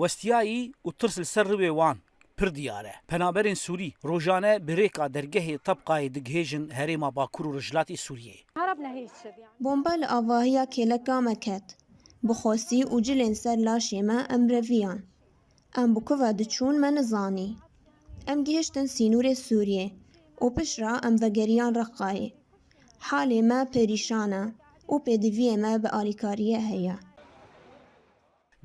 وستیایی و ترسل سر روی وان پر دیاره. پنابرین سوری روزانه بریکا درگه طبقه دگهیجن هریما باکور و رجلاتی سوریه. بومبال آواهیا کلکا مکت. بخواستی و جلین سر لاشی ما امرویان. ام بکوه دچون من زانی. ام گهشتن سینور سوریه. و پشرا ام وگریان رقای. حال ما پریشانه. و پدوی ما به آلیکاریه هیا.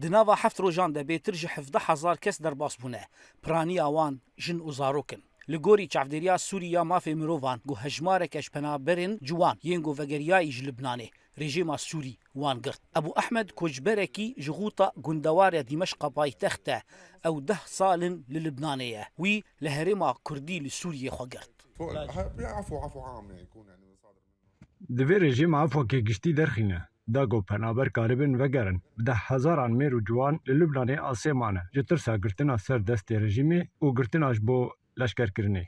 دناوا هفت روزان ده بیتر جه 17,000 کس در باس بونه. پرانی آوان جن و زاروکن. لگوری چافدریا سوریا مافی مروان گو هجمارکش پنابرین جوان ینگو وگریای لبنانه رژیم سوری وان گرت. ابو احمد کوجبرکی جغوطا گندوار دمشق پایتخته او 10 سال للبنانيه وی لهرما كردي لسوريا خو گرت. عفو عام يكون يعني صادر دوی رژیم عفو که گشتی درخینه. داگو پنابر کاربن وگرن ده هزاران میر و جوان للبنان آسیمانه جتر سا گرتنا سر دست رژیمی و گرتناش بو لشکر کرنه.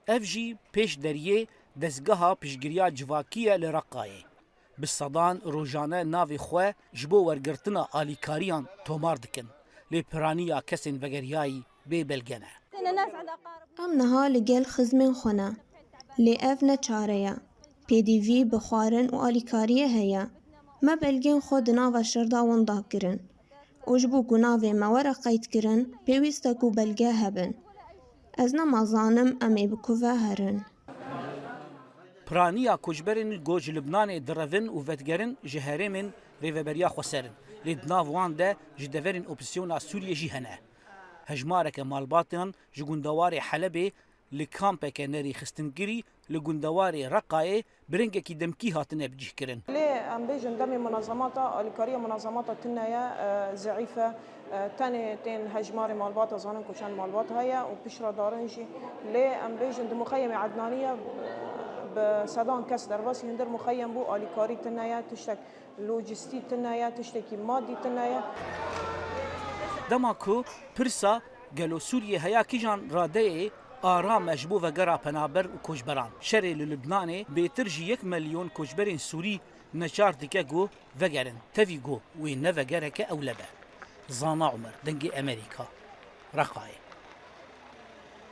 اف جی پیش دریه دزگاها پیشگریا جواکیه لرقایه. بالصدان روجانه ناوی خواه جبو ورگرتنا آلیکاریان تومار دکن. لی پرانیا کسین وگریایی بی بلگنه. ام نها لگل خزمین خونه. لی اف نچاره. پیدیوی بخوارن و آلیکاریه هیا. ما بلگین خود ناو شردا وندا کرن. وجبو گناوی مورا قید کرن پیوستا کو بلگه هبن. از نمازانم امی بکوه هرن. پرانیا کوجبرین گوج لبنان درون و ودگرن جهرمن ریوبریا خسرن. لدناو وان ده جدورین اپسیونا سوریه جهنه. هجمارك مالباطن جگندوار حلبه لکامپک نری خستنگری لگندوار رقایه برنگه کی دمکی هاتنه بجیه کرن. ليه ام بيجن دمي منظمات الكاريه منظمات تنايا ضعيفه تاني تين هجماري مالبات زانن كوشان مالبات هيا وبشرا دارنجي ليه ام بيجن مخيم عدنانيه بسدان كاس درباس هندر مخيم بو الكاري تنايا تشتك لوجستي تنايا تشتكي مادي تنايا دماكو برسا قالوا سوريا هيا كيجان راديه آرام مجبو وگرا پنابر و کوجبران. شری لبنان بیترجی 1 ملیون کوجبرین سوری نچار دیگه گو وگرن. تفی گو وی نه وگره که اولبه. زانا عمر دنگی امریکا. رقای.